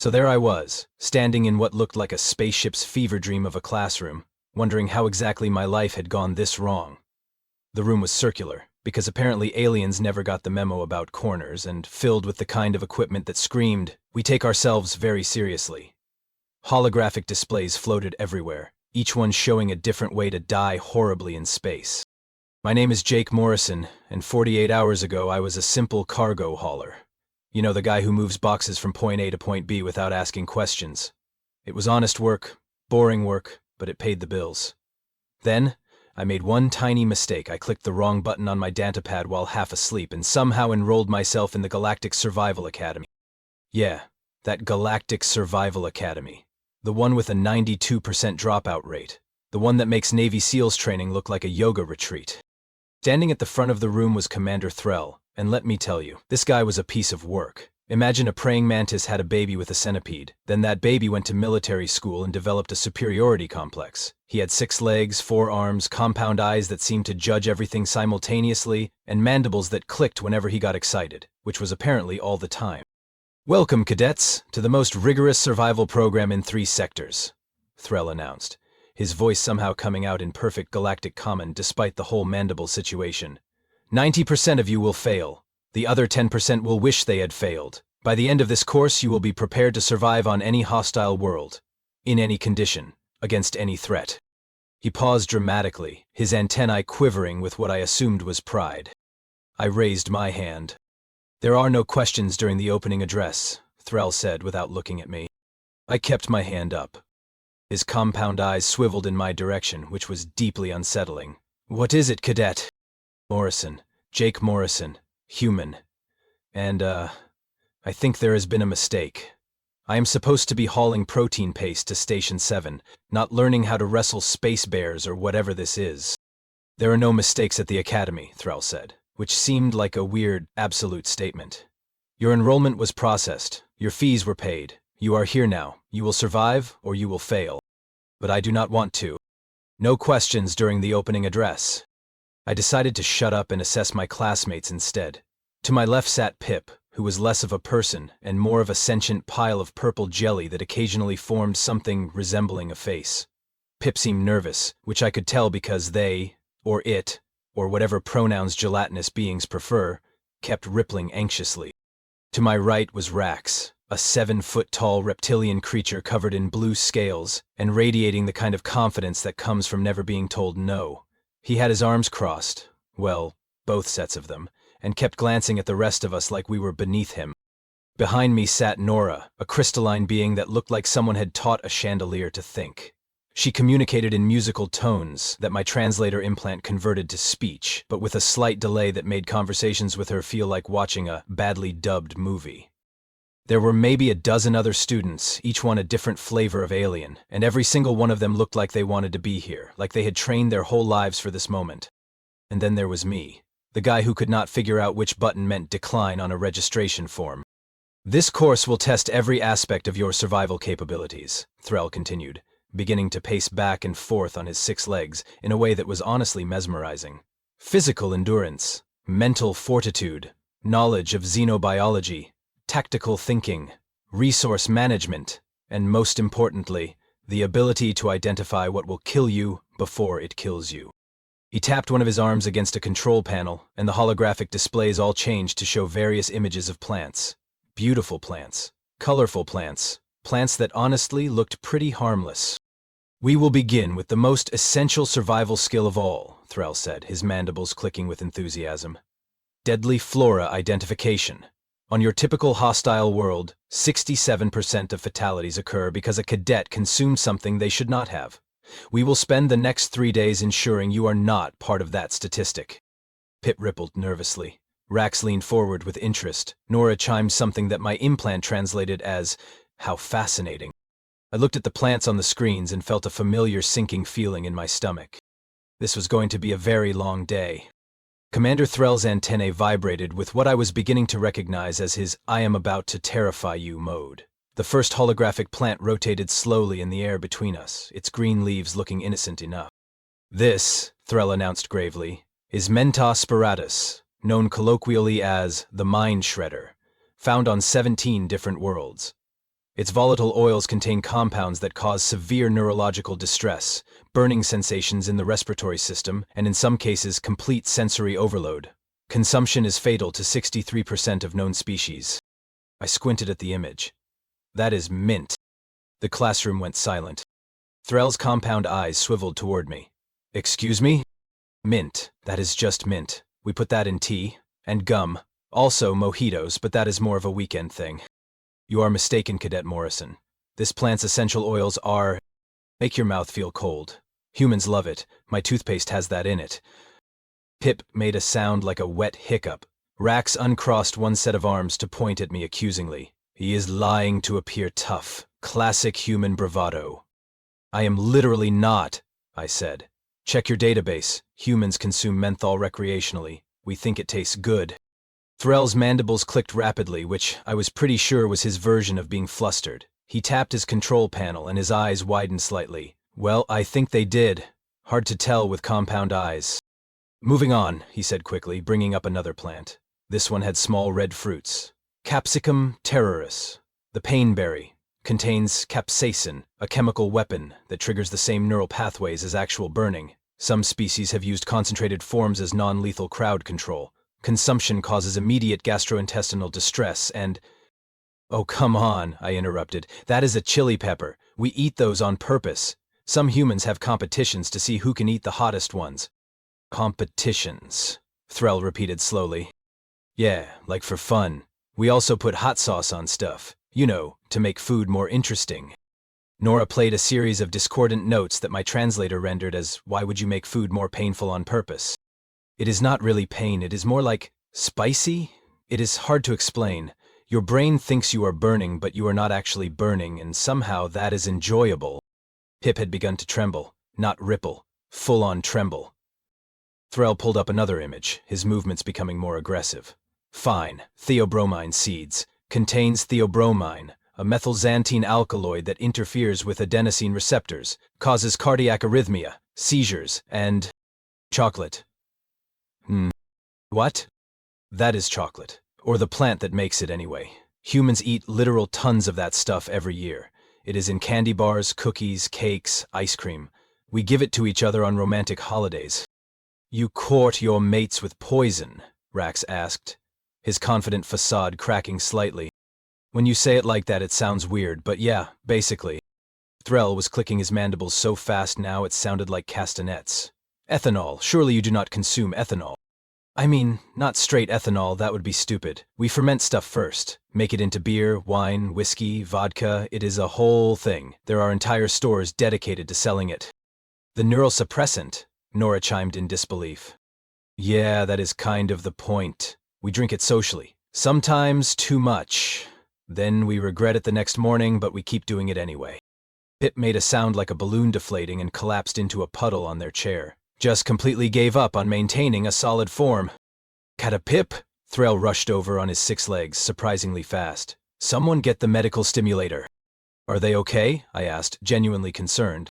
So there I was, standing in what looked like a spaceship's fever dream of a classroom, wondering how exactly my life had gone this wrong. The room was circular, because apparently aliens never got the memo about corners, and filled with the kind of equipment that screamed, "We take ourselves very seriously." Holographic displays floated everywhere, each one showing a different way to die horribly in space. My name is Jake Morrison, and 48 hours ago I was a simple cargo hauler. You know, the guy who moves boxes from point A to point B without asking questions. It was honest work, boring work, but it paid the bills. Then, I made one tiny mistake. I clicked the wrong button on my datapad while half asleep and somehow enrolled myself in the Galactic Survival Academy. Yeah, that Galactic Survival Academy. The one with a 92% dropout rate. The one that makes Navy SEALs training look like a yoga retreat. Standing at the front of the room was Commander Threll, and let me tell you, this guy was a piece of work. Imagine a praying mantis had a baby with a centipede, then that baby went to military school and developed a superiority complex. He had 6 legs, 4 arms, compound eyes that seemed to judge everything simultaneously, and mandibles that clicked whenever he got excited, which was apparently all the time. "Welcome, cadets, to the most rigorous survival program in 3 sectors," Threll announced, his voice somehow coming out in perfect galactic common despite the whole mandible situation. 90% of you will fail. The other 10% will wish they had failed. By the end of this course, you will be prepared to survive on any hostile world, in any condition, against any threat. He paused dramatically, his antennae quivering with what I assumed was pride. I raised my hand. "There are no questions during the opening address," Threll said without looking at me. I kept my hand up. His compound eyes swiveled in my direction, which was deeply unsettling. "What is it, cadet?" "Morrison. Jake Morrison. Human. And, I think there has been a mistake. I am supposed to be hauling protein paste to Station 7, not learning how to wrestle space bears or whatever this is." "There are no mistakes at the Academy," Threll said, which seemed like a weird, absolute statement. "Your enrollment was processed. Your fees were paid. You are here now. You will survive, or you will fail. But I do not want to. No questions during the opening address." I decided to shut up and assess my classmates instead. To my left sat Pip, who was less of a person and more of a sentient pile of purple jelly that occasionally formed something resembling a face. Pip seemed nervous, which I could tell because they, or it, or whatever pronouns gelatinous beings prefer, kept rippling anxiously. To my right was Rax, a 7-foot-tall reptilian creature covered in blue scales and radiating the kind of confidence that comes from never being told no. He had his arms crossed, well, both sets of them, and kept glancing at the rest of us like we were beneath him. Behind me sat Nora, a crystalline being that looked like someone had taught a chandelier to think. She communicated in musical tones that my translator implant converted to speech, but with a slight delay that made conversations with her feel like watching a badly dubbed movie. There were maybe a dozen other students, each one a different flavor of alien, and every single one of them looked like they wanted to be here, like they had trained their whole lives for this moment. And then there was me, the guy who could not figure out which button meant decline on a registration form. "This course will test every aspect of your survival capabilities," Threll continued, beginning to pace back and forth on his 6 legs in a way that was honestly mesmerizing. "Physical endurance, mental fortitude, knowledge of xenobiology, tactical thinking, resource management, and most importantly, the ability to identify what will kill you before it kills you." He tapped one of his arms against a control panel, and the holographic displays all changed to show various images of plants. Beautiful plants, colorful plants, plants that honestly looked pretty harmless. "We will begin with the most essential survival skill of all," Threll said, his mandibles clicking with enthusiasm. "Deadly flora identification. On your typical hostile world, 67% of fatalities occur because a cadet consumed something they should not have. We will spend the next 3 days ensuring you are not part of that statistic." Pip rippled nervously. Rax leaned forward with interest. Nora chimed something that my implant translated as, "How fascinating." I looked at the plants on the screens and felt a familiar sinking feeling in my stomach. This was going to be a very long day. Commander Threll's antennae vibrated with what I was beginning to recognize as his "I am about to terrify you" mode. The first holographic plant rotated slowly in the air between us, its green leaves looking innocent enough. "This," Threll announced gravely, "is Mentos spiratus, known colloquially as the Mind Shredder, found on 17 different worlds. Its volatile oils contain compounds that cause severe neurological distress, burning sensations in the respiratory system, and in some cases complete sensory overload. Consumption is fatal to 63% of known species. I squinted at the image. That is mint. The classroom went silent. Threll's compound eyes swiveled toward me. Excuse me? Mint. That is just mint. We put that in tea. And gum. Also mojitos, but that is more of a weekend thing. You are mistaken, Cadet Morrison. This plant's essential oils are... Make your mouth feel cold. Humans love it. My toothpaste has that in it. Pip made a sound like a wet hiccup. Rax uncrossed one set of arms to point at me accusingly. He is lying to appear tough. Classic human bravado. I am literally not, I said. Check your database. Humans consume menthol recreationally. We think it tastes good. Threll's mandibles clicked rapidly, which I was pretty sure was his version of being flustered. He tapped his control panel and his eyes widened slightly. Well, I think they did. Hard to tell with compound eyes. Moving on, he said quickly, bringing up another plant. This one had small red fruits. Capsicum terroris, the painberry, contains capsaicin, a chemical weapon that triggers the same neural pathways as actual burning. Some species have used concentrated forms as non-lethal crowd control. Consumption causes immediate gastrointestinal distress and... Oh, come on, I interrupted. That is a chili pepper. We eat those on purpose. Some humans have competitions to see who can eat the hottest ones. Competitions, Threll repeated slowly. Yeah, like for fun. We also put hot sauce on stuff, you know, to make food more interesting. Nora played a series of discordant notes that my translator rendered as, why would you make food more painful on purpose? It is not really pain, it is more like spicy? It is hard to explain. Your brain thinks you are burning, but you are not actually burning, and somehow that is enjoyable. Pip had begun to tremble, not ripple, full-on tremble. Threll pulled up another image, his movements becoming more aggressive. Fine, theobromine seeds. Contains theobromine, a methylxanthine alkaloid that interferes with adenosine receptors, causes cardiac arrhythmia, seizures, and... chocolate. What? That is chocolate. Or the plant that makes it anyway. Humans eat literal tons of that stuff every year. It is in candy bars, cookies, cakes, ice cream. We give it to each other on romantic holidays. You court your mates with poison? Rax asked, his confident facade cracking slightly. When you say it like that, it sounds weird, but yeah, basically. Threll was clicking his mandibles so fast now it sounded like castanets. Ethanol. Surely you do not consume ethanol. I mean, not straight ethanol, that would be stupid. We ferment stuff first. Make it into beer, wine, whiskey, vodka. It is a whole thing. There are entire stores dedicated to selling it. The neural suppressant, Nora chimed in disbelief. Yeah, that is kind of the point. We drink it socially. Sometimes too much. Then we regret it the next morning, but we keep doing it anyway. Pip made a sound like a balloon deflating and collapsed into a puddle on their chair. Just completely gave up on maintaining a solid form. Pip? Threll rushed over on his 6 legs, surprisingly fast. Someone get the medical stimulator. Are they okay? I asked, genuinely concerned.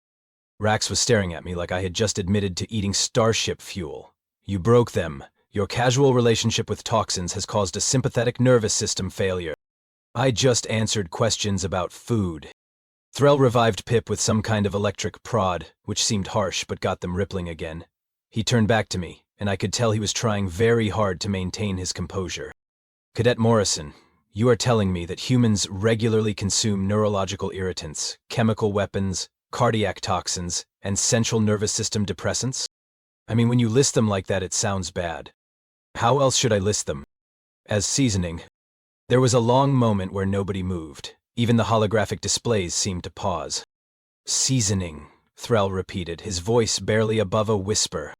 Rax was staring at me like I had just admitted to eating starship fuel. You broke them. Your casual relationship with toxins has caused a sympathetic nervous system failure. I just answered questions about food. Threll revived Pip with some kind of electric prod, which seemed harsh but got them rippling again. He turned back to me, and I could tell he was trying very hard to maintain his composure. Cadet Morrison, you are telling me that humans regularly consume neurological irritants, chemical weapons, cardiac toxins, and central nervous system depressants? I mean, when you list them like that, it sounds bad. How else should I list them? As seasoning. There was a long moment where nobody moved. Even the holographic displays seemed to pause. Seasoning, Threll repeated, his voice barely above a whisper.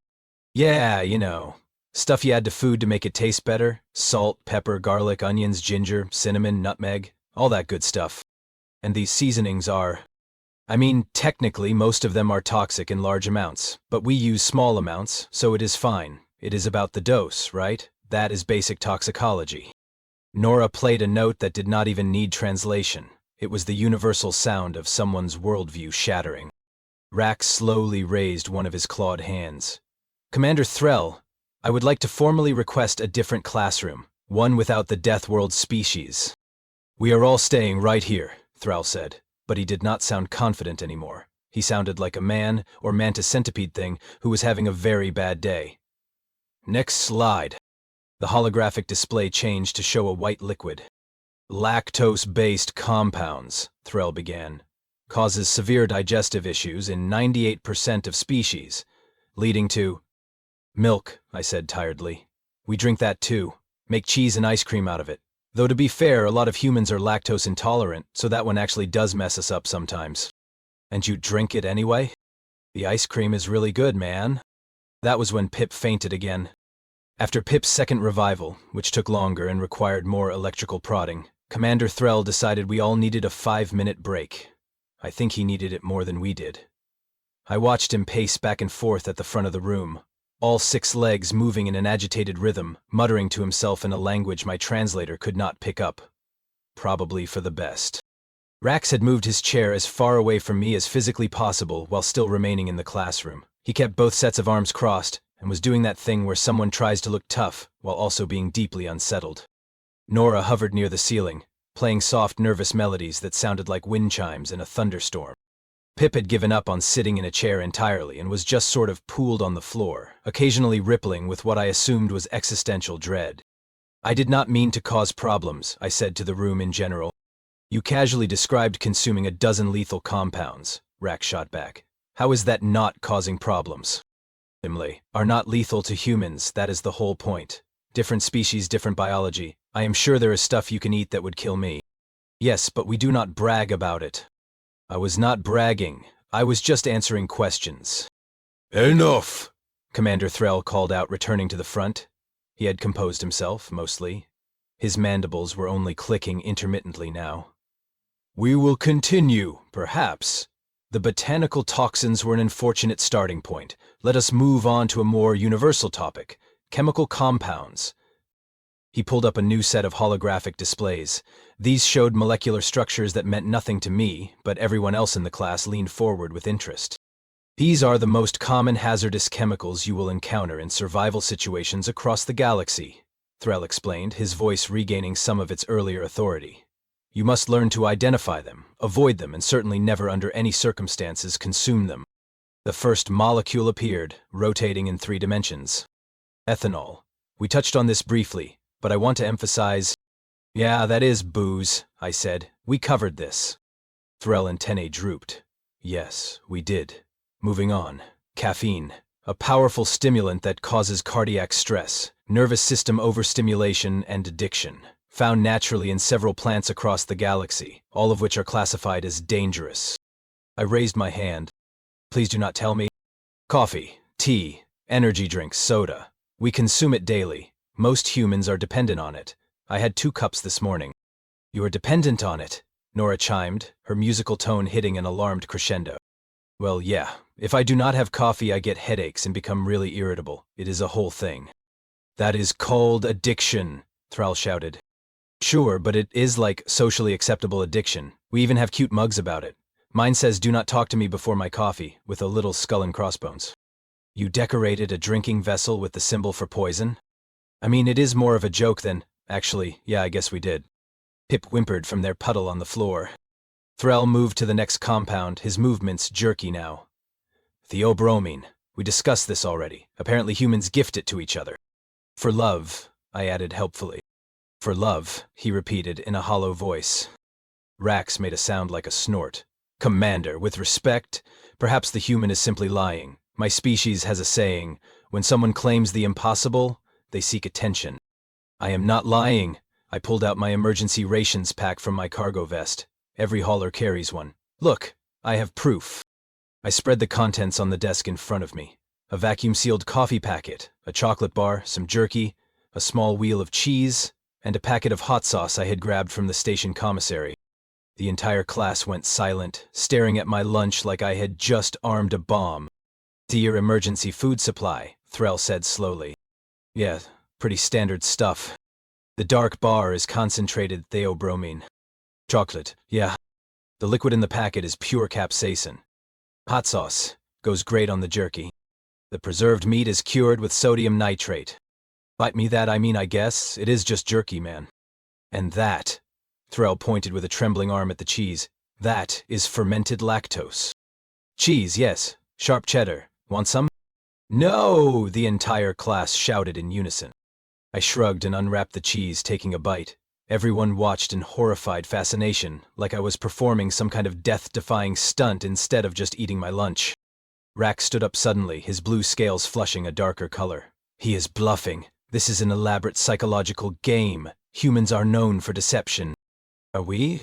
Yeah, you know. Stuff you add to food to make it taste better. Salt, pepper, garlic, onions, ginger, cinnamon, nutmeg, all that good stuff. And these seasonings are... I mean, technically, most of them are toxic in large amounts, but we use small amounts, so it is fine. It is about the dose, right? That is basic toxicology. Nora played a note that did not even need translation. It was the universal sound of someone's worldview shattering. Rax slowly raised one of his clawed hands. Commander Threll, I would like to formally request a different classroom, one without the Death World species. We are all staying right here. Thrall said, but he did not sound confident anymore. He sounded like a man, or mantis centipede thing, who was having a very bad day. Next slide. The holographic display changed to show a white liquid. Lactose-based compounds, Thrall began, causes severe digestive issues in 98% of species, leading to milk, I said tiredly. We drink that too. Make cheese and ice cream out of it. Though to be fair, a lot of humans are lactose intolerant, so that one actually does mess us up sometimes. And you drink it anyway? The ice cream is really good, man. That was when Pip fainted again. After Pip's second revival, which took longer and required more electrical prodding, Commander Thrall decided we all needed a 5-minute break. I think he needed it more than we did. I watched him pace back and forth at the front of the room, all 6 legs moving in an agitated rhythm, muttering to himself in a language my translator could not pick up. Probably for the best. Rax had moved his chair as far away from me as physically possible while still remaining in the classroom. He kept both sets of arms crossed and was doing that thing where someone tries to look tough while also being deeply unsettled. Nora hovered near the ceiling, playing soft, nervous melodies that sounded like wind chimes in a thunderstorm. Pip had given up on sitting in a chair entirely and was just sort of pooled on the floor, occasionally rippling with what I assumed was existential dread. I did not mean to cause problems, I said to the room in general. You casually described consuming a dozen lethal compounds, Rax shot back. How is that not causing problems? Are not lethal to humans, that is the whole point. Different species, different biology. I am sure there is stuff you can eat that would kill me. Yes, but we do not brag about it. I was not bragging. I was just answering questions. Enough! Commander Thrall called out, returning to the front. He had composed himself, mostly. His mandibles were only clicking intermittently now. We will continue, perhaps. The botanical toxins were an unfortunate starting point. Let us move on to a more universal topic, chemical compounds. He pulled up a new set of holographic displays. These showed molecular structures that meant nothing to me, but everyone else in the class leaned forward with interest. These are the most common hazardous chemicals you will encounter in survival situations across the galaxy, Thrall explained, his voice regaining some of its earlier authority. You must learn to identify them, avoid them, and certainly never under any circumstances consume them. The first molecule appeared, rotating in 3 dimensions. Ethanol. We touched on this briefly, but I want to emphasize. Yeah, that is booze, I said. We covered this. Thrall antennae drooped. Yes, we did. Moving on. Caffeine. A powerful stimulant that causes cardiac stress, nervous system overstimulation, and addiction. Found naturally in several plants across the galaxy, all of which are classified as dangerous. I raised my hand. Please do not tell me. Coffee, tea, energy drinks, soda. We consume it daily. Most humans are dependent on it. I had 2 cups this morning. You are dependent on it, Nora chimed, her musical tone hitting an alarmed crescendo. Well, yeah. If I do not have coffee, I get headaches and become really irritable. It is a whole thing. That is called addiction, Thrall shouted. Sure, but it is like socially acceptable addiction. We even have cute mugs about it. Mine says, "Do not talk to me before my coffee," with a little skull and crossbones. You decorated a drinking vessel with the symbol for poison? I mean, it is more of a joke than, actually, yeah, I guess we did. Pip whimpered from their puddle on the floor. Thrall moved to the next compound, his movements jerky now. Theobromine. We discussed this already. Apparently humans gift it to each other. For love, I added helpfully. For love, he repeated in a hollow voice. Rax made a sound like a snort. Commander, with respect, perhaps the human is simply lying. My species has a saying, when someone claims the impossible, they seek attention. I am not lying. I pulled out my emergency rations pack from my cargo vest. Every hauler carries one. Look, I have proof. I spread the contents on the desk in front of me. A vacuum-sealed coffee packet, a chocolate bar, some jerky, a small wheel of cheese, and a packet of hot sauce I had grabbed from the station commissary. The entire class went silent, staring at my lunch like I had just armed a bomb. Dear emergency food supply, Thrall said slowly. Yeah, pretty standard stuff. The dark bar is concentrated theobromine. Chocolate, yeah. The liquid in the packet is pure capsaicin. Hot sauce goes great on the jerky. The preserved meat is cured with sodium nitrate. Bite me that, I mean, I guess, it is just jerky, man. And that, Threll pointed with a trembling arm at the cheese. That is fermented lactose. Cheese, yes. Sharp cheddar. Want some? No! The entire class shouted in unison. I shrugged and unwrapped the cheese, taking a bite. Everyone watched in horrified fascination, like I was performing some kind of death-defying stunt instead of just eating my lunch. Rack stood up suddenly, his blue scales flushing a darker color. He is bluffing. This is an elaborate psychological game. Humans are known for deception. Are we?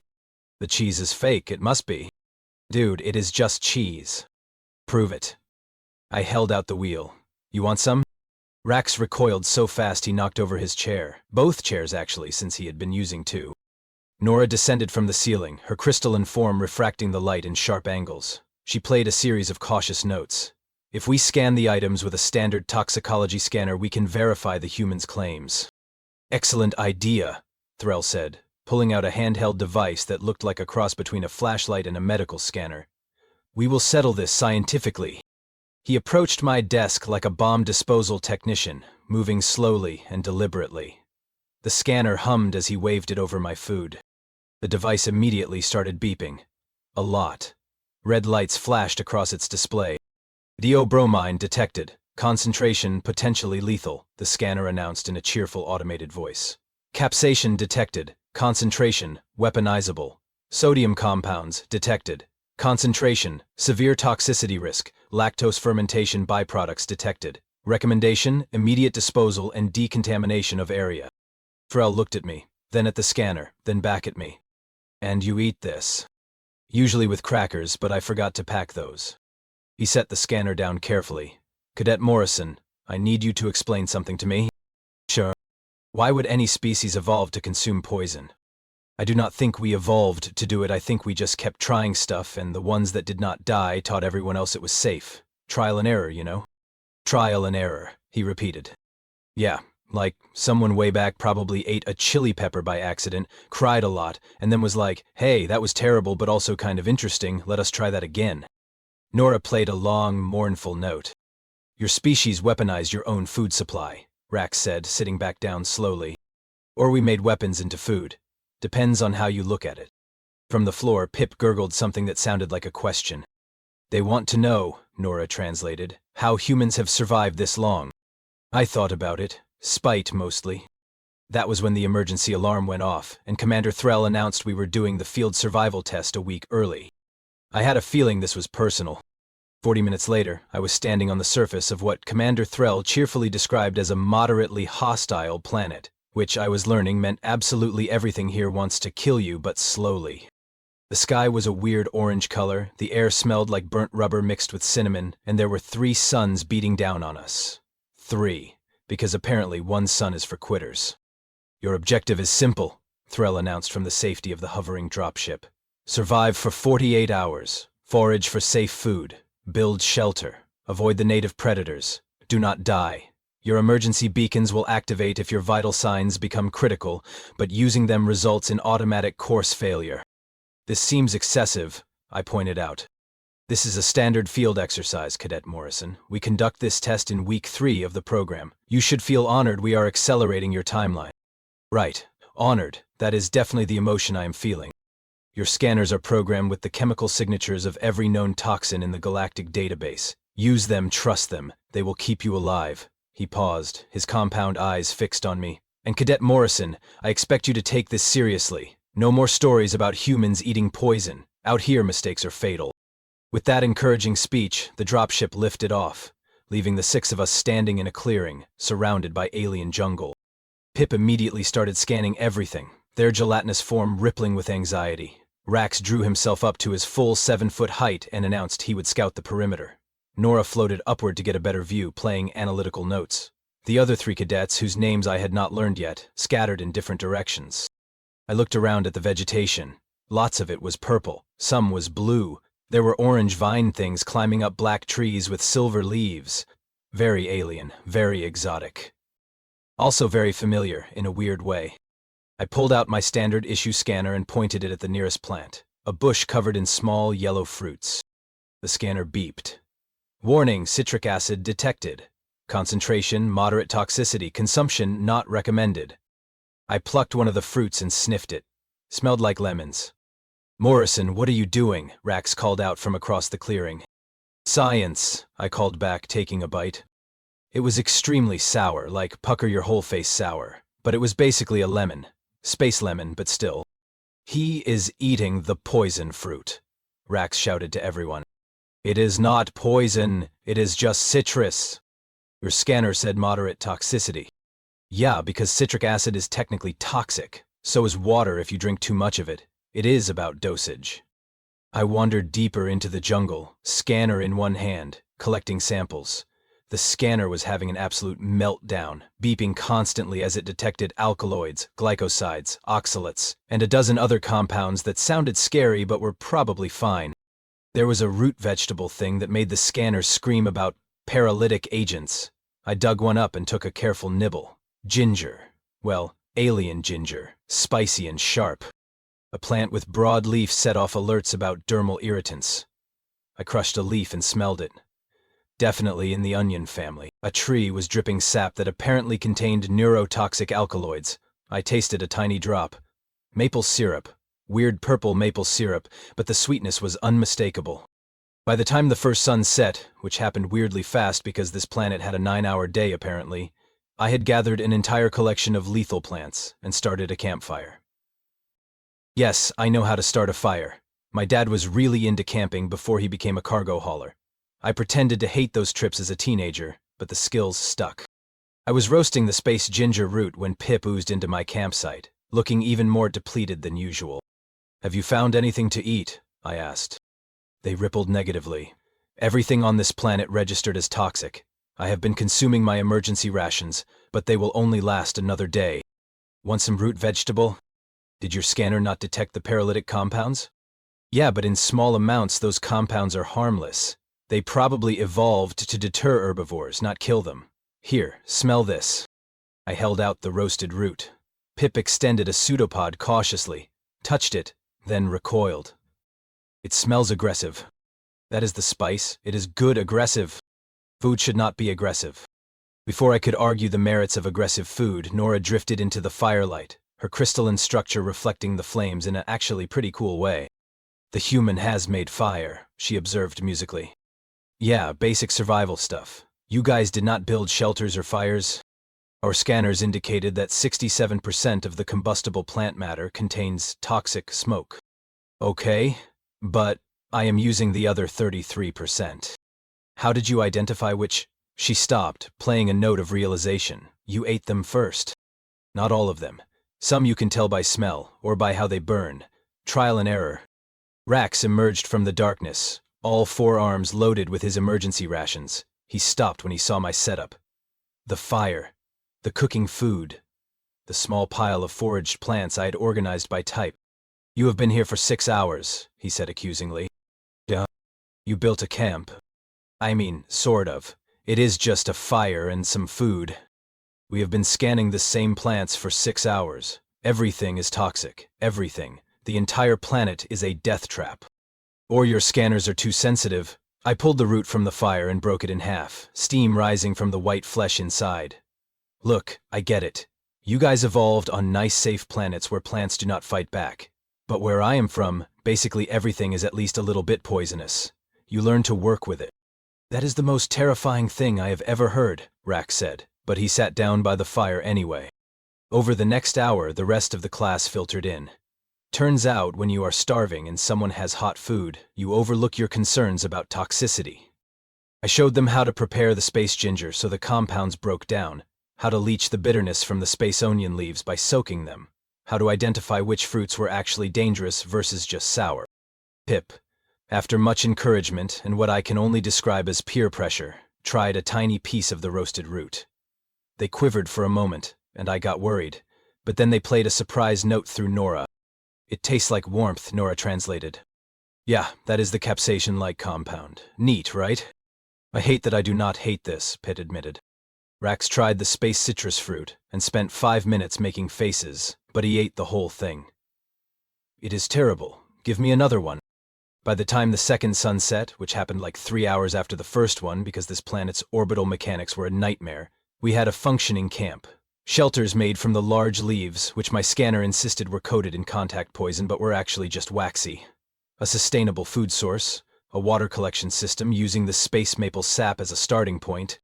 The cheese is fake, it must be. Dude, it is just cheese. Prove it. I held out the wheel. You want some? Rax recoiled so fast he knocked over his chair. Both chairs, actually, since he had been using two. Nora descended from the ceiling, her crystalline form refracting the light in sharp angles. She played a series of cautious notes. If we scan the items with a standard toxicology scanner, we can verify the human's claims. Excellent idea, Threll said, pulling out a handheld device that looked like a cross between a flashlight and a medical scanner. We will settle this scientifically. He approached my desk like a bomb disposal technician, moving slowly and deliberately. The scanner hummed as he waved it over my food. The device immediately started beeping. A lot. Red lights flashed across its display. Diabromine detected. Concentration potentially lethal, the scanner announced in a cheerful automated voice. Capsaicin detected. Concentration weaponizable. Sodium compounds detected. Concentration, severe toxicity risk, lactose fermentation byproducts detected. Recommendation, immediate disposal and decontamination of area. Threll looked at me, then at the scanner, then back at me. And you eat this. Usually with crackers, but I forgot to pack those. He set the scanner down carefully. Cadet Morrison, I need you to explain something to me. Sure. Why would any species evolve to consume poison? I do not think we evolved to do it. I think we just kept trying stuff, and the ones that did not die taught everyone else it was safe. Trial and error, you know? Trial and error, he repeated. Yeah, like someone way back probably ate a chili pepper by accident, cried a lot, and then was like, hey, that was terrible but also kind of interesting, let us try that again. Nora played a long, mournful note. Your species weaponized your own food supply, Rax said, sitting back down slowly. Or we made weapons into food. Depends on how you look at it. From the floor, Pip gurgled something that sounded like a question. They want to know, Nora translated, how humans have survived this long. I thought about it. Spite, mostly. That was when the emergency alarm went off, and Commander Threll announced we were doing the field survival test a week early. I had a feeling this was personal. 40 minutes later, I was standing on the surface of what Commander Threll cheerfully described as a moderately hostile planet, which I was learning meant absolutely everything here wants to kill you, but slowly. The sky was a weird orange color, the air smelled like burnt rubber mixed with cinnamon, and there were 3 suns beating down on us. 3, because apparently one sun is for quitters. Your objective is simple, Threll announced from the safety of the hovering dropship. Survive for 48 hours, forage for safe food, build shelter, avoid the native predators, do not die. Your emergency beacons will activate if your vital signs become critical, but using them results in automatic course failure. This seems excessive, I pointed out. This is a standard field exercise, Cadet Morrison. We conduct this test in week 3 of the program. You should feel honored we are accelerating your timeline. Right, honored. That is definitely the emotion I am feeling. Your scanners are programmed with the chemical signatures of every known toxin in the Galactic database. Use them, trust them. They will keep you alive. He paused, his compound eyes fixed on me. And Cadet Morrison, I expect you to take this seriously. No more stories about humans eating poison. Out here, mistakes are fatal. With that encouraging speech, the dropship lifted off, leaving the 6 of us standing in a clearing, surrounded by alien jungle. Pip immediately started scanning everything, their gelatinous form rippling with anxiety. Rax drew himself up to his full 7-foot height and announced he would scout the perimeter. Nora floated upward to get a better view, playing analytical notes. The other 3 cadets, whose names I had not learned yet, scattered in different directions. I looked around at the vegetation. Lots of it was purple, some was blue. There were orange vine things climbing up black trees with silver leaves. Very alien, very exotic. Also very familiar, in a weird way. I pulled out my standard issue scanner and pointed it at the nearest plant, a bush covered in small yellow fruits. The scanner beeped. Warning, citric acid detected. Concentration, moderate toxicity, consumption not recommended. I plucked one of the fruits and sniffed it. Smelled like lemons. Morrison, what are you doing? Rax called out from across the clearing. Science, I called back, taking a bite. It was extremely sour, like pucker your whole face sour, but it was basically a lemon. Space lemon, but still. He is eating the poison fruit, Rax shouted to everyone. It is not poison, it is just citrus. Your scanner said moderate toxicity. Yeah, because citric acid is technically toxic. So is water if you drink too much of it. It is about dosage. I wandered deeper into the jungle, scanner in one hand, collecting samples. The scanner was having an absolute meltdown, beeping constantly as it detected alkaloids, glycosides, oxalates, and a dozen other compounds that sounded scary but were probably fine. There was a root vegetable thing that made the scanner scream about paralytic agents. I dug one up and took a careful nibble. Ginger. Well, alien ginger, spicy and sharp. A plant with broad leaf set off alerts about dermal irritants. I crushed a leaf and smelled it. Definitely in the onion family. A tree was dripping sap that apparently contained neurotoxic alkaloids. I tasted a tiny drop. Maple syrup. Weird purple maple syrup, but the sweetness was unmistakable. By the time the first sun set, which happened weirdly fast because this planet had a 9-hour day apparently, I had gathered an entire collection of lethal plants and started a campfire. Yes, I know how to start a fire. My dad was really into camping before he became a cargo hauler. I pretended to hate those trips as a teenager, but the skills stuck. I was roasting the space ginger root when Pip oozed into my campsite, looking even more depleted than usual. Have you found anything to eat? I asked. They rippled negatively. Everything on this planet registered as toxic. I have been consuming my emergency rations, but they will only last another day. Want some root vegetable? Did your scanner not detect the paralytic compounds? Yeah, but in small amounts those compounds are harmless. They probably evolved to deter herbivores, not kill them. Here, smell this. I held out the roasted root. Pip extended a pseudopod cautiously, touched it, then recoiled. It smells aggressive. That is the spice. It is good aggressive. Food should not be aggressive. Before I could argue the merits of aggressive food, Nora drifted into the firelight, her crystalline structure reflecting the flames in an actually pretty cool way. The human has made fire, she observed musically. Yeah, basic survival stuff. You guys did not build shelters or fires? Our scanners indicated that 67% of the combustible plant matter contains toxic smoke. Okay, but I am using the other 33%. How did you identify which? She stopped, playing a note of realization. You ate them first. Not all of them. Some you can tell by smell, or by how they burn. Trial and error. Rax emerged from the darkness, all 4 arms loaded with his emergency rations. He stopped when he saw my setup. The fire. The cooking food. The small pile of foraged plants I had organized by type. You have been here for 6 hours, he said accusingly. Duh. You built a camp. I mean, sort of. It is just a fire and some food. We have been scanning the same plants for 6 hours. Everything is toxic. Everything. The entire planet is a death trap. Or your scanners are too sensitive. I pulled the root from the fire and broke it in half, steam rising from the white flesh inside. Look, I get it. You guys evolved on nice safe planets where plants do not fight back. But where I am from, basically everything is at least a little bit poisonous. You learn to work with it. That is the most terrifying thing I have ever heard, Rax said, but he sat down by the fire anyway. Over the next hour, the rest of the class filtered in. Turns out, when you are starving and someone has hot food, you overlook your concerns about toxicity. I showed them how to prepare the space ginger so the compounds broke down, how to leach the bitterness from the space onion leaves by soaking them, how to identify which fruits were actually dangerous versus just sour. Pip, after much encouragement and what I can only describe as peer pressure, tried a tiny piece of the roasted root. They quivered for a moment, and I got worried, but then they played a surprise note through Nora. It tastes like warmth, Nora translated. Yeah, that is the capsaicin-like compound. Neat, right? I hate that I do not hate this, Pitt admitted. Rax tried the space citrus fruit and spent 5 minutes making faces, but he ate the whole thing. It is terrible. Give me another one. By the time the second sun set, which happened like 3 hours after the first one because this planet's orbital mechanics were a nightmare, we had a functioning camp. Shelters made from the large leaves, which my scanner insisted were coated in contact poison but were actually just waxy. A sustainable food source, a water collection system using the space maple sap as a starting point,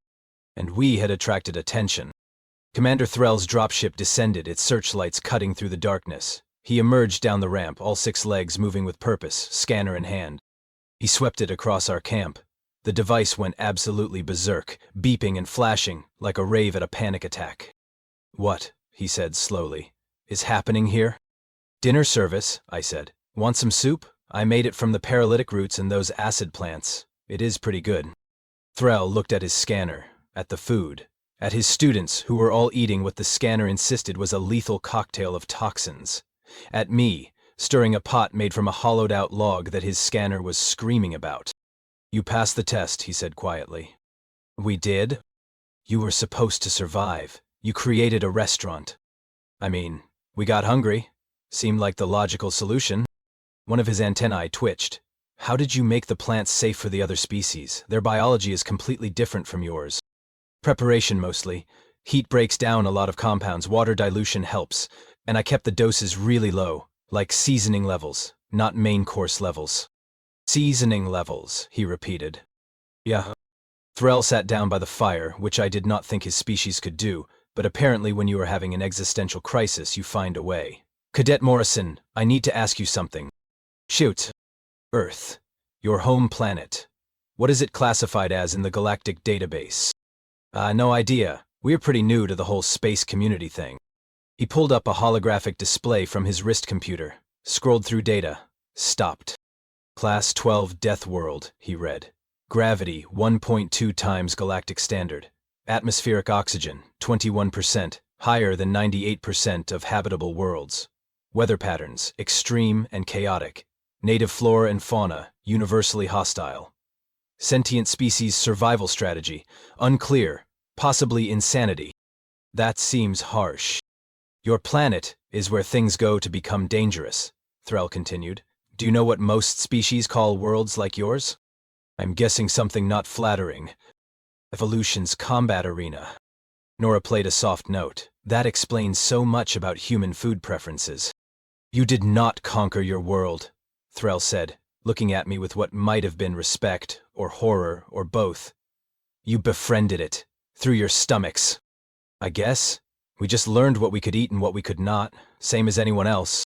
and we had attracted attention. Commander Threll's dropship descended, its searchlights cutting through the darkness. He emerged down the ramp, all 6 legs moving with purpose, scanner in hand. He swept it across our camp. The device went absolutely berserk, beeping and flashing like a rave at a panic attack. "What," he said slowly, "is happening here?" "Dinner service," I said. "Want some soup? I made it from the paralytic roots and those acid plants. It is pretty good." Threll looked at his scanner, at the food, at his students who were all eating what the scanner insisted was a lethal cocktail of toxins, at me, stirring a pot made from a hollowed-out log that his scanner was screaming about. "You passed the test," he said quietly. "We did? You were supposed to survive. You created a restaurant." "I mean, we got hungry. Seemed like the logical solution." One of his antennae twitched. "How did you make the plants safe for the other species? Their biology is completely different from yours." "Preparation mostly. Heat breaks down a lot of compounds, water dilution helps, and I kept the doses really low, like seasoning levels, not main course levels." "Seasoning levels," he repeated. "Yeah." Threll sat down by the fire, which I did not think his species could do, but apparently when you are having an existential crisis, you find a way. "Cadet Morrison, I need to ask you something." "Shoot." "Earth, your home planet. What is it classified as in the Galactic database?" No idea. We're pretty new to the whole space community thing." He pulled up a holographic display from his wrist computer, scrolled through data, stopped. "Class 12 Death World," he read. "Gravity 1.2 times galactic standard. Atmospheric oxygen 21%, higher than 98% of habitable worlds. Weather patterns extreme and chaotic. Native flora and fauna universally hostile. Sentient species survival strategy unclear, possibly insanity." "That seems harsh." "Your planet is where things go to become dangerous," Threll continued. "Do you know what most species call worlds like yours?" "I'm guessing something not flattering. Evolution's combat arena." Nora played a soft note. "That explains so much about human food preferences." "You did not conquer your world," Threll said, looking at me with what might have been respect, or horror, or both. "You befriended it, through your stomachs." "I guess. We just learned what we could eat and what we could not, same as anyone else."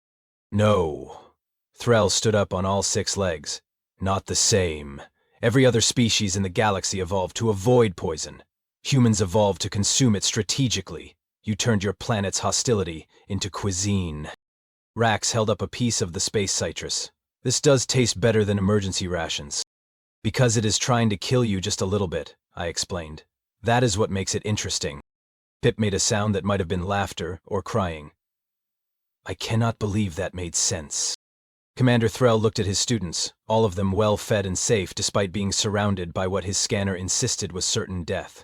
"No." Threll stood up on all 6 legs. "Not the same. Every other species in the galaxy evolved to avoid poison. Humans evolved to consume it strategically. You turned your planet's hostility into cuisine." Rax held up a piece of the space citrus. "This does taste better than emergency rations." "Because it is trying to kill you just a little bit," I explained. "That is what makes it interesting." Pip made a sound that might have been laughter or crying. "I cannot believe that made sense." Commander Threll looked at his students, all of them well-fed and safe despite being surrounded by what his scanner insisted was certain death.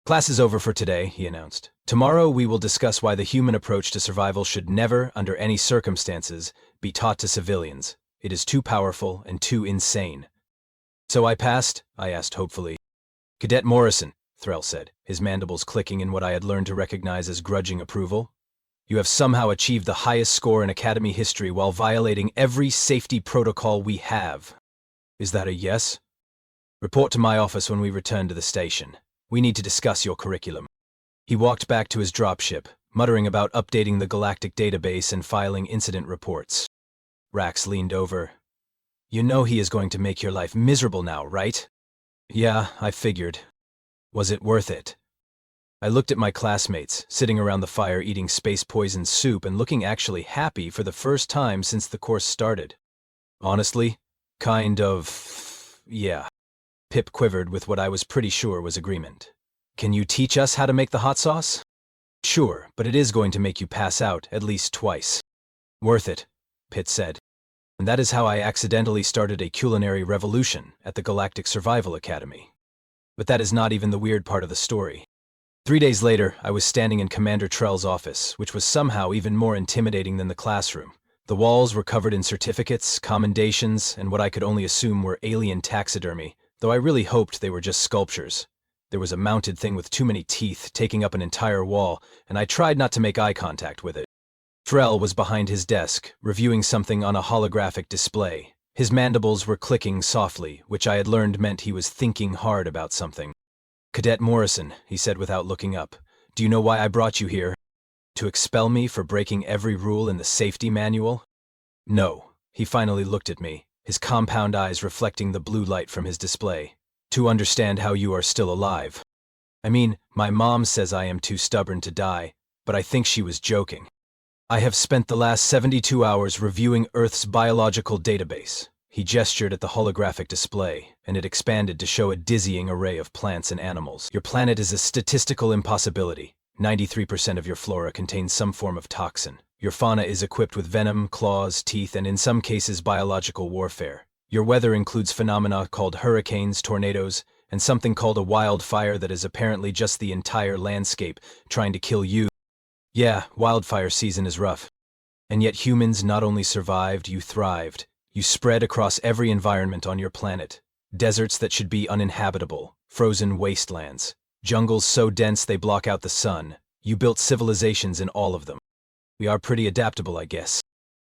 "Class is over for today," he announced. "Tomorrow we will discuss why the human approach to survival should never, under any circumstances, be taught to civilians. It is too powerful and too insane." "So I passed?" I asked hopefully. "Cadet Morrison," Threll said, his mandibles clicking in what I had learned to recognize as grudging approval. "You have somehow achieved the highest score in Academy history while violating every safety protocol we have. Is that a yes? Report to my office when we return to the station. We need to discuss your curriculum." He walked back to his dropship, muttering about updating the Galactic database and filing incident reports. Rax leaned over. "You know he is going to make your life miserable now, right?" "Yeah, I figured." "Was it worth it?" I looked at my classmates, sitting around the fire eating space-poisoned soup and looking actually happy for the first time since the course started. "Honestly, kind of... yeah." Pip quivered with what I was pretty sure was agreement. "Can you teach us how to make the hot sauce?" "Sure, but it is going to make you pass out at least twice." "Worth it," Pitt said. And that is how I accidentally started a culinary revolution at the Galactic Survival Academy. But that is not even the weird part of the story. 3 days later, I was standing in Commander Trell's office, which was somehow even more intimidating than the classroom. The walls were covered in certificates, commendations, and what I could only assume were alien taxidermy, though I really hoped they were just sculptures. There was a mounted thing with too many teeth, taking up an entire wall, and I tried not to make eye contact with it. Threll was behind his desk, reviewing something on a holographic display. His mandibles were clicking softly, which I had learned meant he was thinking hard about something. "Cadet Morrison," he said without looking up, "do you know why I brought you here? To expel me for breaking every rule in the safety manual?" "No." He finally looked at me, his compound eyes reflecting the blue light from his display. "To understand how you are still alive. I mean, my mom says I am too stubborn to die, but I think she was joking. I have spent the last 72 hours reviewing Earth's biological database." He gestured at the holographic display, and it expanded to show a dizzying array of plants and animals. "Your planet is a statistical impossibility. 93% of your flora contains some form of toxin. Your fauna is equipped with venom, claws, teeth, and in some cases biological warfare. Your weather includes phenomena called hurricanes, tornadoes, and something called a wildfire that is apparently just the entire landscape trying to kill you. Yeah, wildfire season is rough. And yet humans not only survived, you thrived. You spread across every environment on your planet. Deserts that should be uninhabitable, frozen wastelands, jungles so dense they block out the sun. You built civilizations in all of them. We are pretty adaptable, I guess."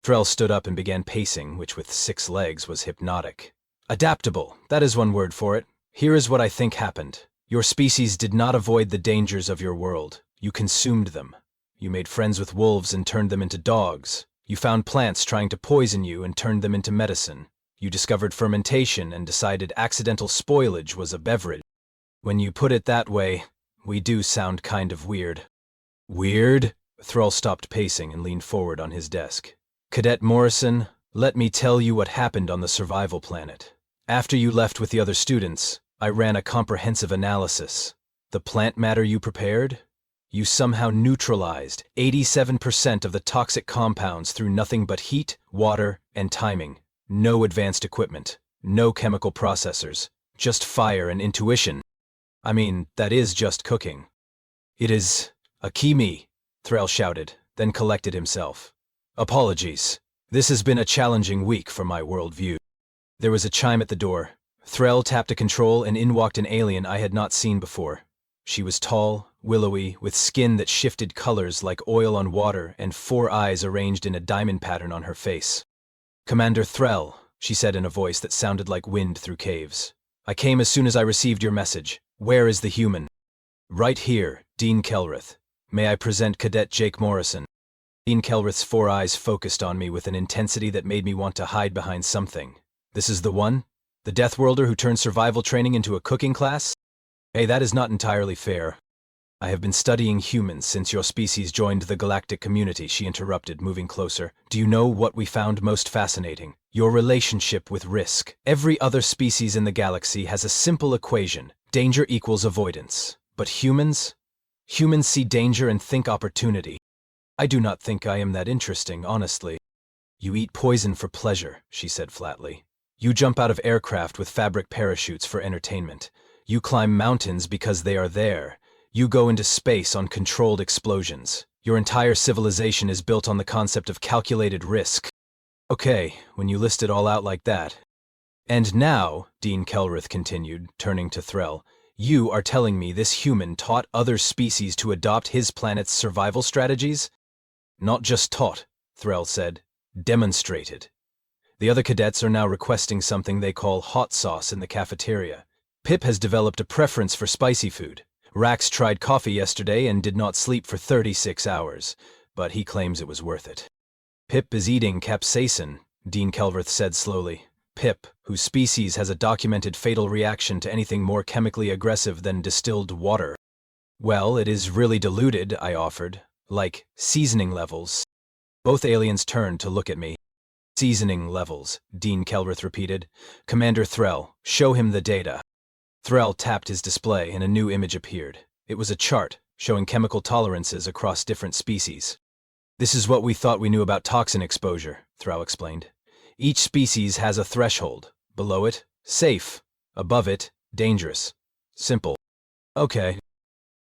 Threll stood up and began pacing, which with 6 legs was hypnotic. "Adaptable, that is one word for it. Here is what I think happened. Your species did not avoid the dangers of your world. You consumed them. You made friends with wolves and turned them into dogs. You found plants trying to poison you and turned them into medicine. You discovered fermentation and decided accidental spoilage was a beverage. When you put it that way, we do sound kind of weird." "Weird?" Thrall stopped pacing and leaned forward on his desk. "Cadet Morrison, let me tell you what happened on the survival planet. After you left with the other students, I ran a comprehensive analysis. The plant matter you prepared? You somehow neutralized 87% of the toxic compounds through nothing but heat, water, and timing. No advanced equipment, no chemical processors, just fire and intuition. I mean, that is just cooking." "It is Akimi," Threll shouted, then collected himself. "Apologies. This has been a challenging week for my worldview." There was a chime at the door. Threll tapped a control and in walked an alien I had not seen before. She was tall, willowy, with skin that shifted colors like oil on water and 4 eyes arranged in a diamond pattern on her face. "Commander Threll," she said in a voice that sounded like wind through caves. "I came as soon as I received your message. Where is the human?" "Right here, Dean Kelrith. May I present Cadet Jake Morrison?" Dean Kelrith's 4 eyes focused on me with an intensity that made me want to hide behind something. "This is the one? The Death Worlder who turned survival training into a cooking class? Hey, that is not entirely fair. I have been studying humans since your species joined the Galactic community," she interrupted, moving closer. "Do you know what we found most fascinating? Your relationship with risk. Every other species in the galaxy has a simple equation: danger equals avoidance. But humans? Humans see danger and think opportunity. I do not think I am that interesting, honestly." "You eat poison for pleasure," she said flatly. "You jump out of aircraft with fabric parachutes for entertainment. You climb mountains because they are there. You go into space on controlled explosions. Your entire civilization is built on the concept of calculated risk." "Okay, when you list it all out like that." "And now," Dean Kelrith continued, turning to Threll, "you are telling me this human taught other species to adopt his planet's survival strategies?" "Not just taught," Threll said. "Demonstrated. The other cadets are now requesting something they call hot sauce in the cafeteria. Pip has developed a preference for spicy food. Rax tried coffee yesterday and did not sleep for 36 hours, but he claims it was worth it." "Pip is eating capsaicin," Dean Kelrith said slowly. "Pip, whose species has a documented fatal reaction to anything more chemically aggressive than distilled water." "Well, it is really diluted," I offered. "Like seasoning levels." Both aliens turned to look at me. "Seasoning levels," Dean Kelrith repeated. "Commander Threll, show him the data." Threll tapped his display and a new image appeared. It was a chart showing chemical tolerances across different species. "This is what we thought we knew about toxin exposure," Threll explained. "Each species has a threshold. Below it, safe. Above it, dangerous. Simple." "Okay.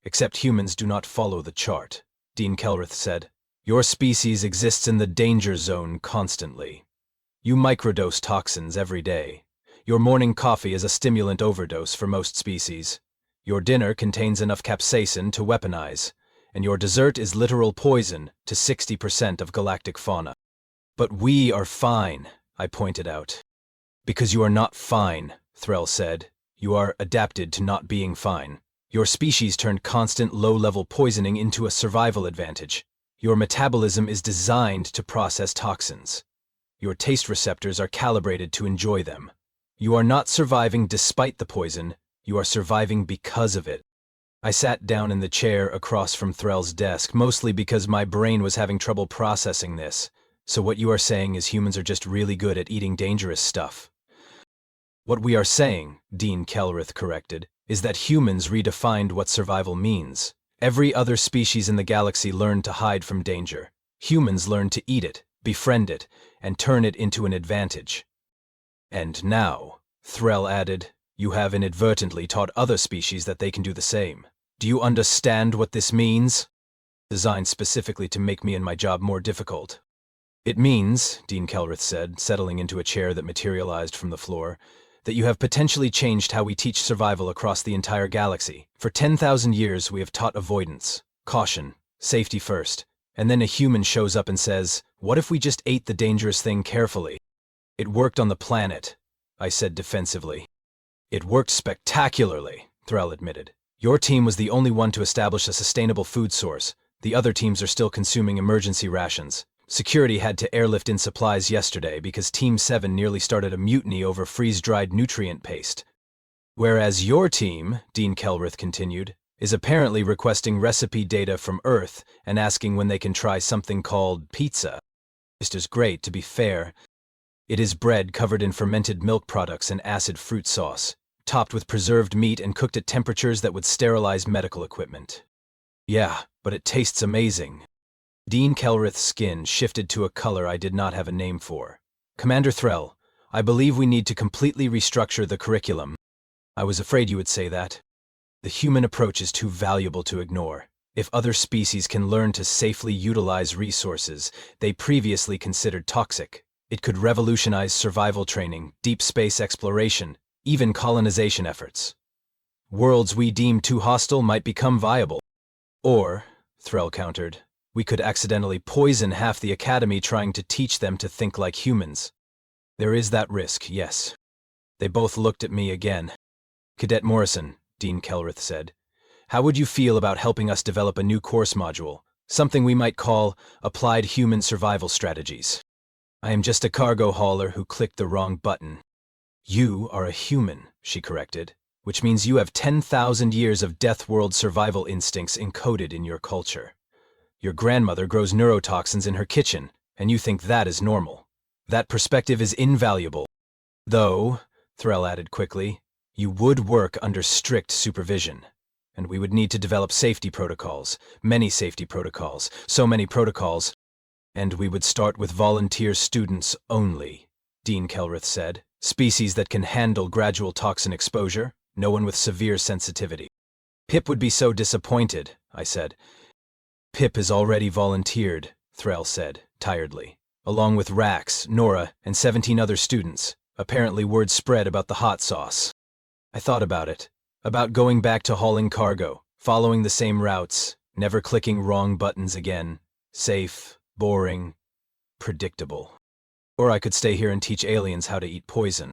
Except humans do not follow the chart," Dean Kelrith said. "Your species exists in the danger zone constantly. You microdose toxins every day. Your morning coffee is a stimulant overdose for most species. Your dinner contains enough capsaicin to weaponize, and your dessert is literal poison to 60% of galactic fauna. But we are fine, I pointed out. Because you are not fine, Threll said. You are adapted to not being fine. Your species turned constant low-level poisoning into a survival advantage. Your metabolism is designed to process toxins. Your taste receptors are calibrated to enjoy them. You are not surviving despite the poison, you are surviving because of it. I sat down in the chair across from Threll's desk, mostly because my brain was having trouble processing this. So what you are saying is humans are just really good at eating dangerous stuff. What we are saying, Dean Kelrith corrected, is that humans redefined what survival means. Every other species in the galaxy learned to hide from danger. Humans learned to eat it, befriend it, and turn it into an advantage. And now, Threll added, you have inadvertently taught other species that they can do the same. Do you understand what this means? Designed specifically to make me and my job more difficult. It means, Dean Kelrith said, settling into a chair that materialized from the floor, that you have potentially changed how we teach survival across the entire galaxy. For 10,000 years we have taught avoidance, caution, safety first, and then a human shows up and says, what if we just ate the dangerous thing carefully? It worked on the planet, I said defensively. It worked spectacularly, Threll admitted. Your team was the only one to establish a sustainable food source. The other teams are still consuming emergency rations. Security had to airlift in supplies yesterday because Team 7 nearly started a mutiny over freeze-dried nutrient paste. Whereas your team, Dean Kelrith continued, is apparently requesting recipe data from Earth and asking when they can try something called pizza. Just as great, to be fair. It is bread covered in fermented milk products and acid fruit sauce, topped with preserved meat and cooked at temperatures that would sterilize medical equipment. Yeah, but it tastes amazing. Dean Kelrith's skin shifted to a color I did not have a name for. Commander Threll, I believe we need to completely restructure the curriculum. I was afraid you would say that. The human approach is too valuable to ignore. If other species can learn to safely utilize resources they previously considered toxic, it could revolutionize survival training, deep space exploration, even colonization efforts. Worlds we deem too hostile might become viable. Or, Threll countered, we could accidentally poison half the academy trying to teach them to think like humans. There is that risk, yes. They both looked at me again. Cadet Morrison, Dean Kelrith said, how would you feel about helping us develop a new course module, something we might call Applied Human Survival Strategies? I am just a cargo hauler who clicked the wrong button. You are a human, she corrected, which means you have 10,000 years of Death World survival instincts encoded in your culture. Your grandmother grows neurotoxins in her kitchen, and you think that is normal. That perspective is invaluable. Though, Threll added quickly, you would work under strict supervision, and we would need to develop safety protocols, many safety protocols, so many protocols, and we would start with volunteer students only, Dean Kelrith said. Species that can handle gradual toxin exposure, no one with severe sensitivity. Pip would be so disappointed, I said. Pip has already volunteered, Threll said, tiredly, along with Rax, Nora, and 17 other students. Apparently word spread about the hot sauce. I thought about it, about going back to hauling cargo, following the same routes, never clicking wrong buttons again. Safe, boring, predictable. Or I could stay here and teach aliens how to eat poison.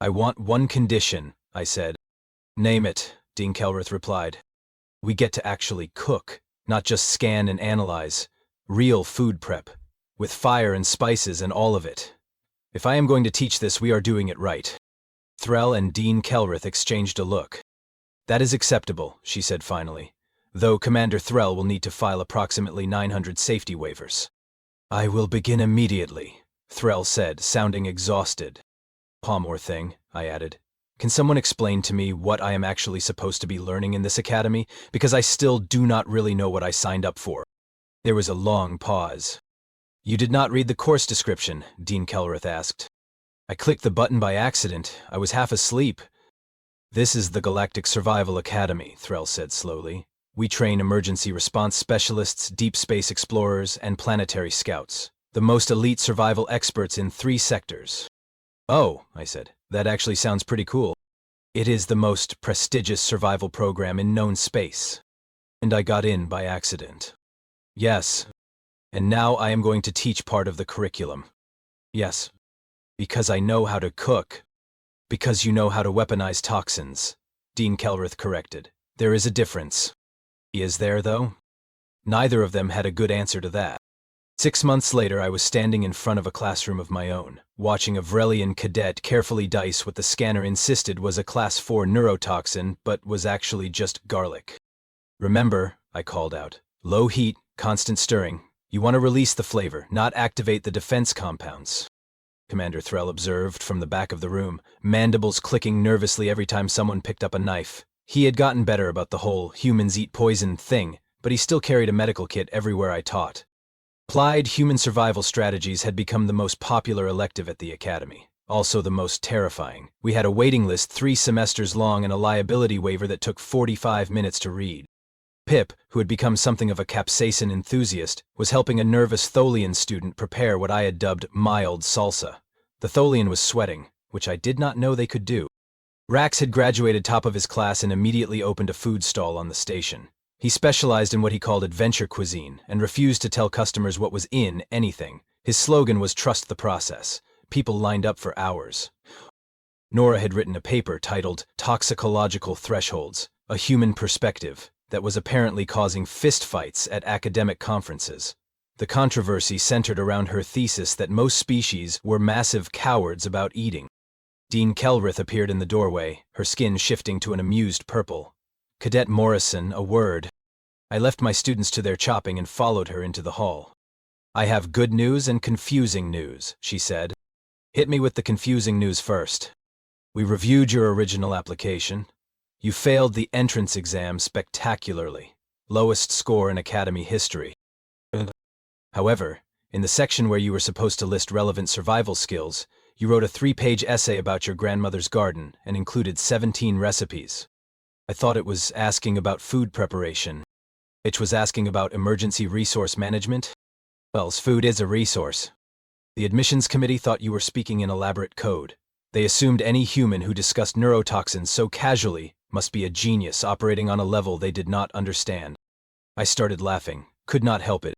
I want one condition, I said. Name it, Dean Kelrith replied. We get to actually cook. Not just scan and analyze. Real food prep. With fire and spices and all of it. If I am going to teach this, we are doing it right. Threll and Dean Kelrith exchanged a look. That is acceptable, she said finally. Though Commander Threll will need to file approximately 900 safety waivers. I will begin immediately, Threll said, sounding exhausted. Palmore thing, I added. Can someone explain to me what I am actually supposed to be learning in this academy? Because I still do not really know what I signed up for. There was a long pause. You did not read the course description, Dean Kelrith asked. I clicked the button by accident. I was half asleep. This is the Galactic Survival Academy, Threll said slowly. We train emergency response specialists, deep space explorers, and planetary scouts. The most elite survival experts in 3 sectors. Oh, I said, that actually sounds pretty cool. It is the most prestigious survival program in known space. And I got in by accident. Yes. And now I am going to teach part of the curriculum. Yes. Because I know how to cook. Because you know how to weaponize toxins, Dean Kelrith corrected. There is a difference. Is there, though? Neither of them had a good answer to that. 6 months later, I was standing in front of a classroom of my own, watching a Vrelian cadet carefully dice what the scanner insisted was a Class 4 neurotoxin, but was actually just garlic. Remember, I called out, low heat, constant stirring. You want to release the flavor, not activate the defense compounds. Commander Threll observed from the back of the room, mandibles clicking nervously every time someone picked up a knife. He had gotten better about the whole humans eat poison thing, but he still carried a medical kit everywhere I taught. Applied human survival strategies had become the most popular elective at the academy, also the most terrifying. We had a waiting list 3 semesters long and a liability waiver that took 45 minutes to read. Pip, who had become something of a capsaicin enthusiast, was helping a nervous Tholian student prepare what I had dubbed mild salsa. The Tholian was sweating, which I did not know they could do. Rax had graduated top of his class and immediately opened a food stall on the station. He specialized in what he called adventure cuisine and refused to tell customers what was in anything. His slogan was trust the process. People lined up for hours. Nora had written a paper titled Toxicological Thresholds, a Human Perspective, that was apparently causing fistfights at academic conferences. The controversy centered around her thesis that most species were massive cowards about eating. Dean Kelrith appeared in the doorway, her skin shifting to an amused purple. Cadet Morrison, a word. I left my students to their chopping and followed her into the hall. I have good news and confusing news, she said. Hit me with the confusing news first. We reviewed your original application. You failed the entrance exam spectacularly. Lowest score in academy history. However, in the section where you were supposed to list relevant survival skills, you wrote a 3-page essay about your grandmother's garden and included 17 recipes. I thought it was asking about food preparation. It was asking about emergency resource management. Well, food is a resource. The admissions committee thought you were speaking in elaborate code. They assumed any human who discussed neurotoxins so casually must be a genius operating on a level they did not understand. I started laughing, could not help it.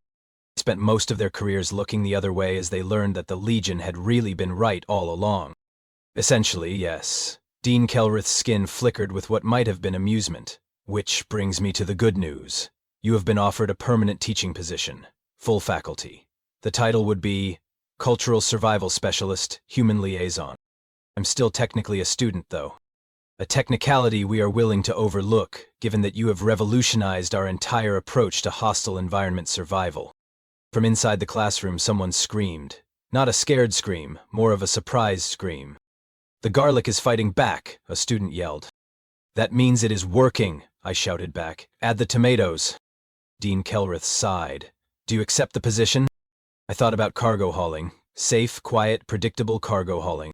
They spent most of their careers looking the other way as they learned that the Legion had really been right all along. Essentially, yes. Dean Kelrith's skin flickered with what might have been amusement. Which brings me to the good news. You have been offered a permanent teaching position, full faculty. The title would be Cultural Survival Specialist, Human Liaison. I'm still technically a student, though. A technicality we are willing to overlook, given that you have revolutionized our entire approach to hostile environment survival. From inside the classroom, someone screamed. Not a scared scream, more of a surprised scream. The garlic is fighting back, a student yelled. That means it is working, I shouted back. Add the tomatoes. Dean Kelrith sighed. Do you accept the position? I thought about cargo hauling. Safe, quiet, predictable cargo hauling.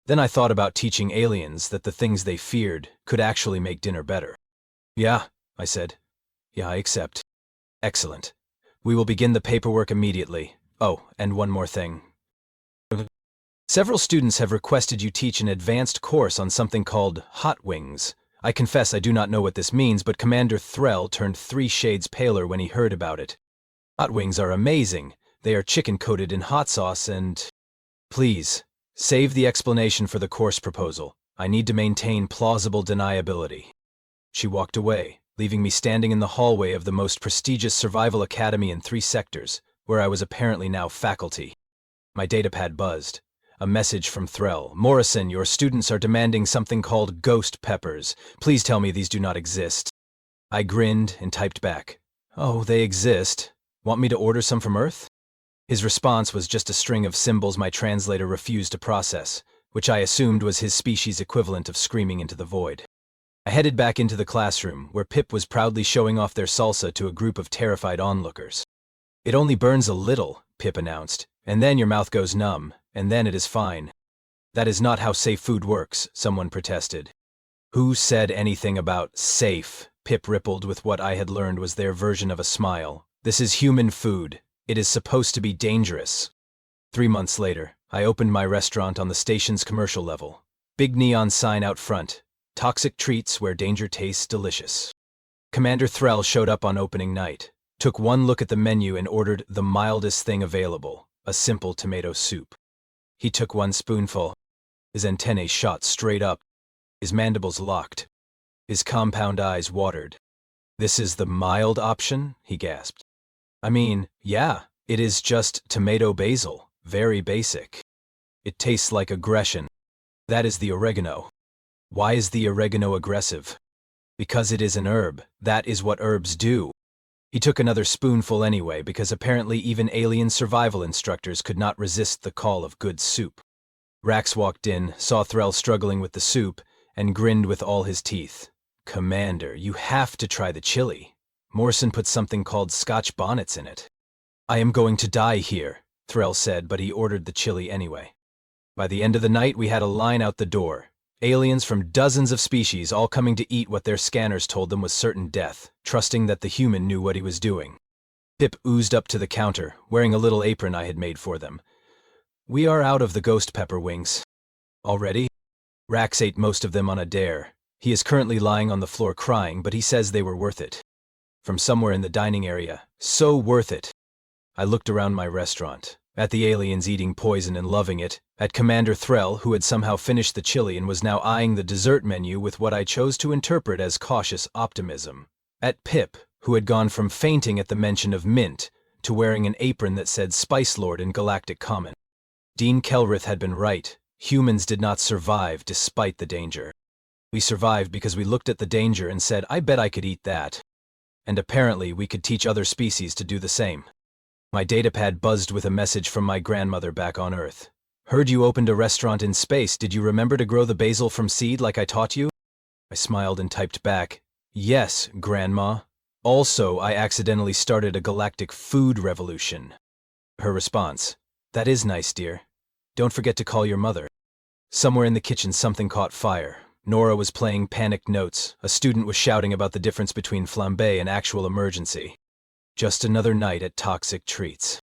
Then I thought about teaching aliens that the things they feared could actually make dinner better. Yeah, I said. Yeah, I accept. Excellent. We will begin the paperwork immediately. Oh, and one more thing. Several students have requested you teach an advanced course on something called hot wings. I confess I do not know what this means, but Commander Threll turned 3 shades paler when he heard about it. Hot wings are amazing. They are chicken-coated in hot sauce and... Please, save the explanation for the course proposal. I need to maintain plausible deniability. She walked away, leaving me standing in the hallway of the most prestigious survival academy in 3 sectors, where I was apparently now faculty. My datapad buzzed. A message from Threll. Morrison, your students are demanding something called ghost peppers. Please tell me these do not exist. I grinned and typed back. Oh, they exist. Want me to order some from Earth? His response was just a string of symbols my translator refused to process, which I assumed was his species' equivalent of screaming into the void. I headed back into the classroom, where Pip was proudly showing off their salsa to a group of terrified onlookers. It only burns a little, Pip announced, and then your mouth goes numb, and then it is fine. That is not how safe food works, someone protested. Who said anything about safe? Pip rippled with what I had learned was their version of a smile. This is human food. It is supposed to be dangerous. 3 months later, I opened my restaurant on the station's commercial level. Big neon sign out front. Toxic treats where danger tastes delicious. Commander Threll showed up on opening night, took one look at the menu and ordered the mildest thing available, a simple tomato soup. He took one spoonful. His antennae shot straight up, his mandibles locked, his compound eyes watered. "This is the mild option?" he gasped. "I mean, yeah, it is just tomato basil, very basic. It tastes like aggression. That is the oregano." "Why is the oregano aggressive?" "Because it is an herb. That is what herbs do." He took another spoonful anyway, because apparently even alien survival instructors could not resist the call of good soup. Rax walked in, saw Threll struggling with the soup, and grinned with all his teeth. "Commander, you have to try the chili. Morrison put something called Scotch bonnets in it." "I am going to die here," Threll said, but he ordered the chili anyway. By the end of the night, we had a line out the door. Aliens from dozens of species all coming to eat what their scanners told them was certain death, trusting that the human knew what he was doing. Pip oozed up to the counter, wearing a little apron I had made for them. "We are out of the ghost pepper wings." "Already?" Rax ate most of them on a dare. He is currently lying on the floor crying, but he says they were worth it. From somewhere in the dining area. So worth it. I looked around my restaurant, at the aliens eating poison and loving it, at Commander Threll, who had somehow finished the chili and was now eyeing the dessert menu with what I chose to interpret as cautious optimism, at Pip, who had gone from fainting at the mention of mint to wearing an apron that said Spice Lord in Galactic Common. Dean Kelrith had been right. Humans did not survive despite the danger. We survived because we looked at the danger and said, "I bet I could eat that." And apparently we could teach other species to do the same. My datapad buzzed with a message from my grandmother back on Earth. "Heard you opened a restaurant in space. Did you remember to grow the basil from seed like I taught you?" I smiled and typed back, "Yes, Grandma. Also, I accidentally started a galactic food revolution." Her response, "That is nice, dear. Don't forget to call your mother." Somewhere in the kitchen something caught fire. Nora was playing panicked notes. A student was shouting about the difference between flambe and actual emergency. Just another night at Toxic Treats.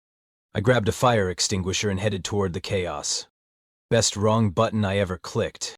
I grabbed a fire extinguisher and headed toward the chaos. Best wrong button I ever clicked.